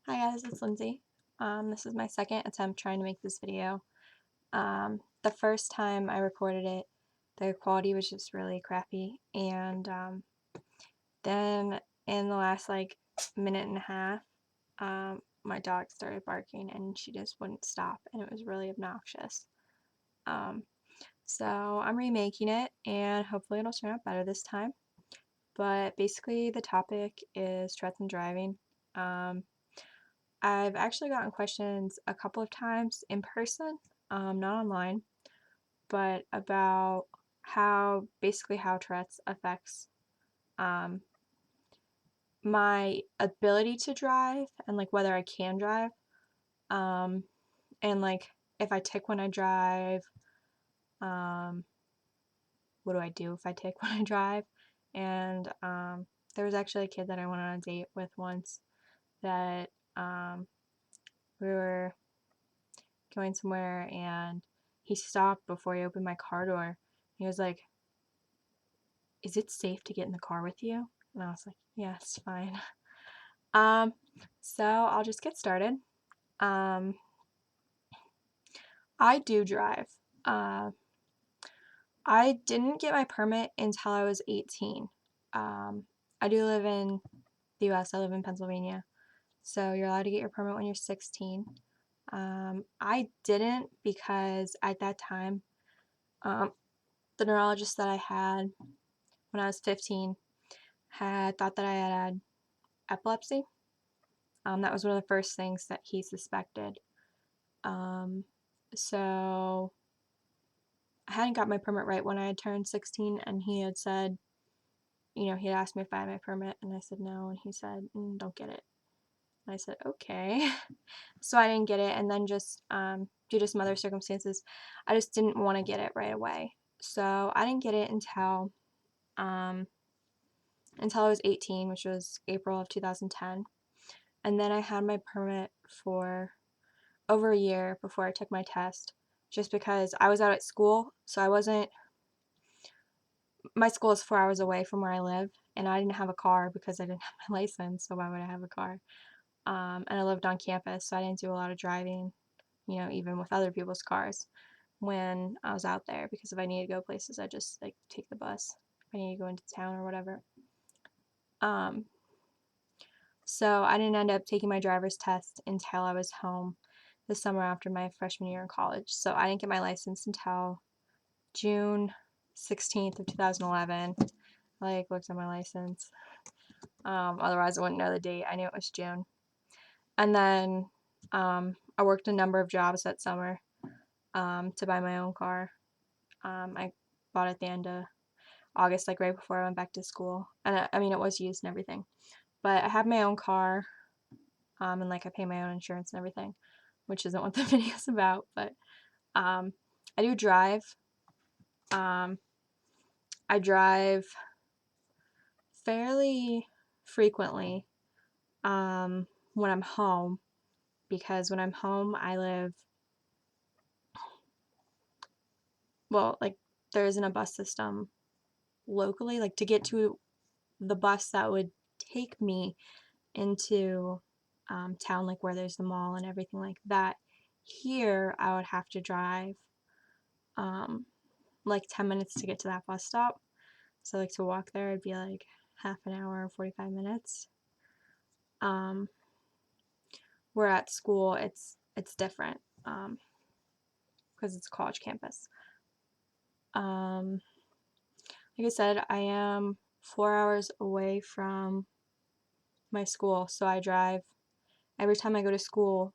Hi guys, it's Lindsay. This is my second attempt trying to make this video. The first time I recorded it, the quality was just really crappy, and then in the last minute and a half, my dog started barking and she just wouldn't stop, and it was really obnoxious. Um, so I'm remaking it, and hopefully it'll turn out better this time. But basically, the topic is Tourette's and driving. Um, I've actually gotten questions a couple of times in person, not online, but about how Tourette's affects um, my ability to drive and whether I can drive, um, and if I tic when I drive, um, what do I do if I tic when I drive? And there was actually a kid that I went on a date with once that we were going somewhere and he stopped before he opened my car door. He was like, "Is it safe to get in the car with you?" And I was like, "Yeah, it's fine." Um, so I'll just get started. Um, I do drive. Uh, I didn't get my permit until I was 18. Um, I do live in the US, I live in Pennsylvania. So you're allowed to get your permit when you're 16. I didn't because at that time, um, the neurologist that I had when I was 15 had thought that I had epilepsy. That was one of the first things that he suspected. Um, so I hadn't got my permit right when I had turned 16, and he had said, he had asked me if I had my permit, and I said no, and he said, don't get it. And I said, okay. So I didn't get it, and then just due to some other circumstances, I just didn't want to get it right away. So I didn't get it um, until I was 18, which was April of 2010. And then I had my permit for over a year before I took my test, just because I was out at school. So I wasn't, my school is 4 hours away from where I live, and I didn't have a car because I didn't have my license. So why would I have a car? And I lived on campus, so I didn't do a lot of driving, even with other people's cars when I was out there, because if I needed to go places, I just take the bus if I needed to go into town or whatever. Um, So I didn't end up taking my driver's test until I was home the summer after my freshman year in college. So I didn't get my license until June 16th of 2011. I looked at my license. Otherwise I wouldn't know the date. I knew it was June. And then I worked a number of jobs that summer to buy my own car. I bought it at the end of August, right before I went back to school. And I mean, it was used and everything. But I had my own car, and I pay my own insurance and everything, which isn't what the video is about. But um, I do drive. Um, I drive fairly frequently when I'm home, because when I'm home, I live, well, there isn't a bus system locally. To get to the bus that would take me into town, where there's the mall and everything like that, here I would have to drive um, 10 minutes to get to that bus stop. So to walk there, it'd be half an hour, 45 minutes. Um, where at school, it's different because it's a college campus. Like I said, I am 4 hours away from my school, so I drive every time I go to school.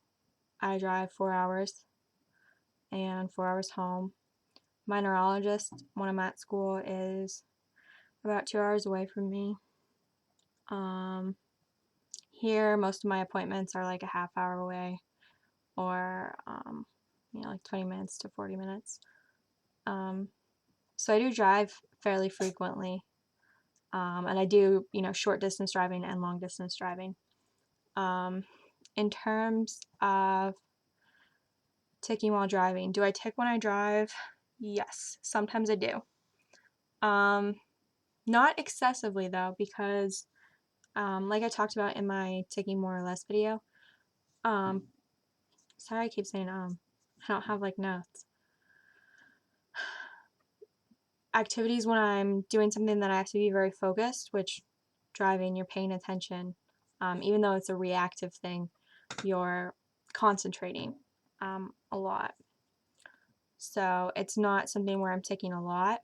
I drive 4 hours and 4 hours home. My neurologist, when I'm at school, is about 2 hours away from me. Here, most of my appointments are a half hour away, or 20 minutes to 40 minutes. So I do drive fairly frequently, and I do short distance driving and long distance driving. In terms of ticking while driving, do I tick when I drive? Yes, sometimes I do. Not excessively though, because like I talked about in my ticking more or less video, Sorry, I keep saying I don't have like notes. Activities when I'm doing something that I have to be very focused, which driving, you're paying attention. Even though it's a reactive thing, you're concentrating a lot. So it's not something where I'm ticking a lot,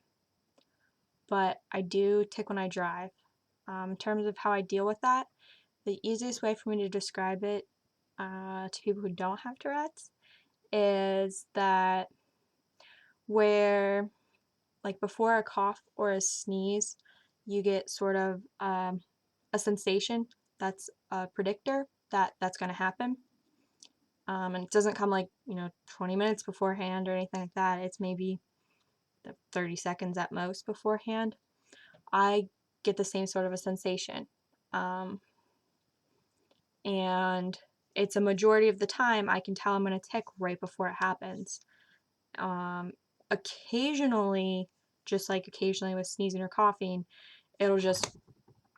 but I do tick when I drive. In terms of how I deal with that, the easiest way for me to describe it to people who don't have Tourette's is that where, like before a cough or a sneeze, you get sort of a sensation that's a predictor that that's going to happen. And it doesn't come like, 20 minutes beforehand or anything like that. It's maybe 30 seconds at most beforehand. I get the same sort of a sensation. And it's a majority of the time I can tell I'm going to tick right before it happens. Occasionally, just like occasionally with sneezing or coughing, it'll just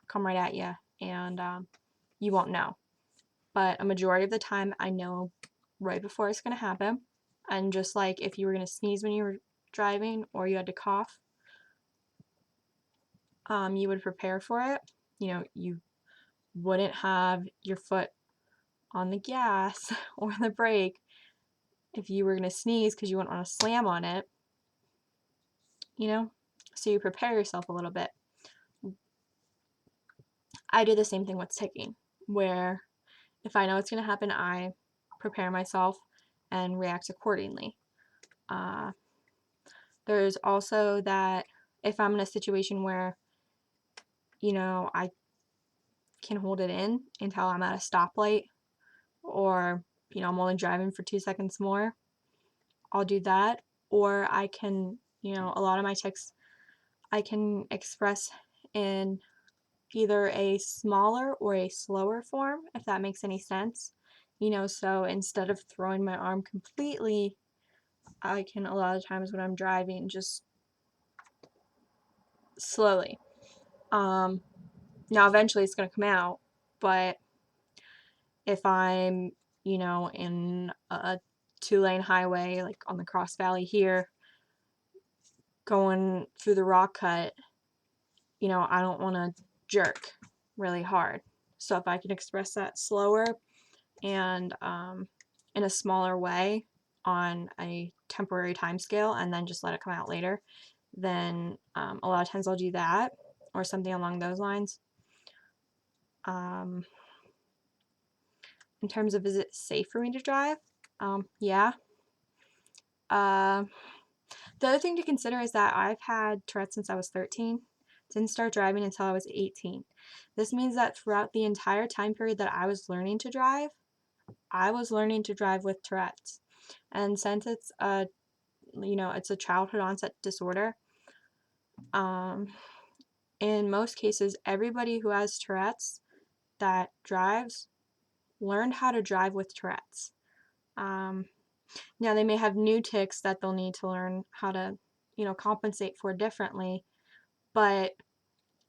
come right at you and you won't know. But a majority of the time, I know right before it's going to happen. And just like if you were going to sneeze when you were driving or you had to cough, you would prepare for it. You wouldn't have your foot on the gas or the brake if you were going to sneeze because you wouldn't want to slam on it, so you prepare yourself a little bit. I do the same thing with ticking, where if I know it's going to happen, I prepare myself and react accordingly. There's also that if I'm in a situation where, I can hold it in until I'm at a stoplight or, I'm only driving for 2 seconds more, I'll do that. Or I can, a lot of my tics I can express in either a smaller or a slower form, if that makes any sense. So instead of throwing my arm completely, I can, a lot of times when I'm driving, just slowly. Now eventually it's going to come out, but if I'm, in a 2-lane highway, like on the Cross Valley here, going through the rock cut, I don't want to jerk really hard. So if I can express that slower and in a smaller way on a temporary time scale and then just let it come out later, then a lot of times I'll do that or something along those lines. In terms of is it safe for me to drive? Yeah. The other thing to consider is that I've had Tourette since I was 13. Didn't start driving until I was 18. This means that throughout the entire time period that I was learning to drive, I was learning to drive with Tourette's. And since it's a childhood onset disorder, in most cases, everybody who has Tourette's that drives learned how to drive with Tourette's. Now they may have new tics that they'll need to learn how to, compensate for differently, but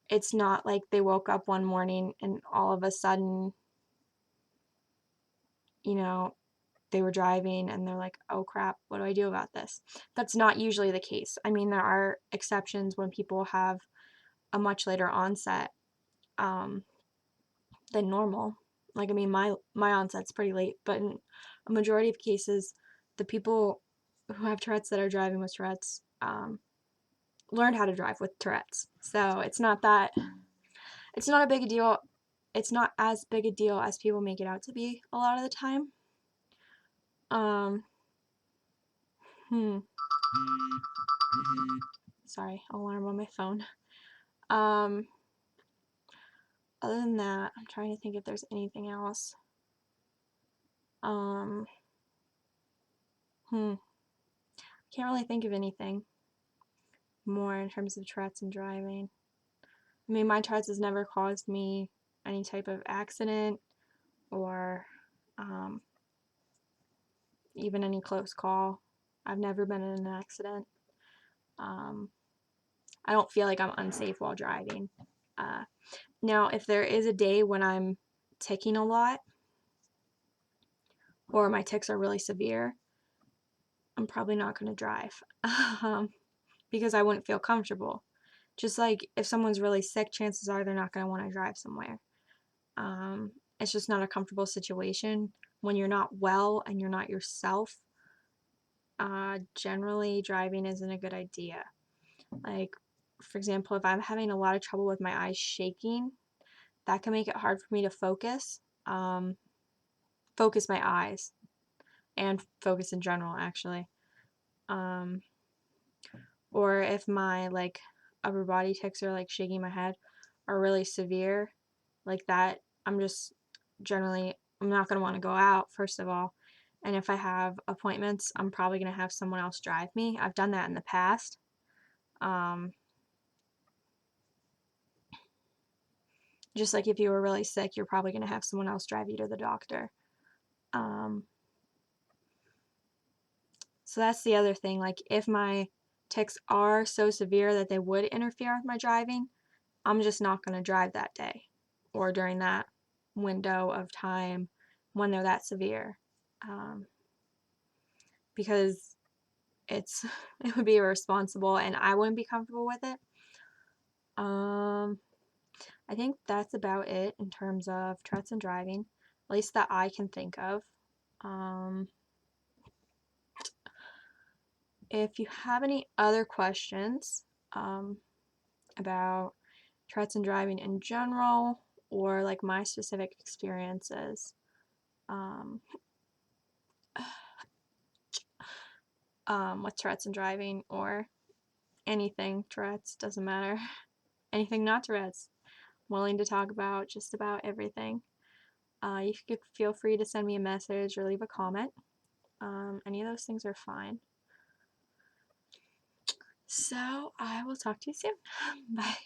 it's not like they woke up one morning and all of a sudden, they were driving and they're like, oh crap, what do I do about this? That's not usually the case. I mean, there are exceptions when people have a much later onset than normal. Like, I mean, my onset's pretty late, but in a majority of cases, the people who have Tourette's that are driving with Tourette's learned how to drive with Tourette's. So it's not a big deal. It's not as big a deal as people make it out to be a lot of the time. Hmm. Sorry, alarm on my phone. Other than that, I'm trying to think if there's anything else. Can't really think of anything more in terms of Tourette's and driving. I mean, my Tourette's has never caused me any type of accident or even any close call. I've never been in an accident. I don't feel like I'm unsafe while driving. Now, if there is a day when I'm ticking a lot, or my tics are really severe, I'm probably not going to drive because I wouldn't feel comfortable. Just like if someone's really sick, chances are they're not going to want to drive somewhere. It's just not a comfortable situation. When you're not well and you're not yourself, generally driving isn't a good idea. Like, for example, if I'm having a lot of trouble with my eyes shaking, that can make it hard for me to focus my eyes, and focus in general, actually. Um, or if my like upper body tics are like shaking my head are really severe, like that, I'm not gonna want to go out, first of all. And if I have appointments, I'm probably gonna have someone else drive me. I've done that in the past. Um, just like if you were really sick, you're probably gonna have someone else drive you to the doctor. Um, so that's the other thing. Like if my tics are so severe that they would interfere with my driving, I'm just not gonna drive that day or during that window of time when they're that severe. Um, because it's it would be irresponsible and I wouldn't be comfortable with it. I think that's about it in terms of Tourette's and driving, at least that I can think of. Um, if you have any other questions about Tourette's and driving in general, or like my specific experiences um, with Tourette's and driving, or anything Tourette's, doesn't matter. Anything not Tourette's, willing to talk about just about everything. You could feel free to send me a message or leave a comment. Any of those things are fine. So I will talk to you soon. Bye.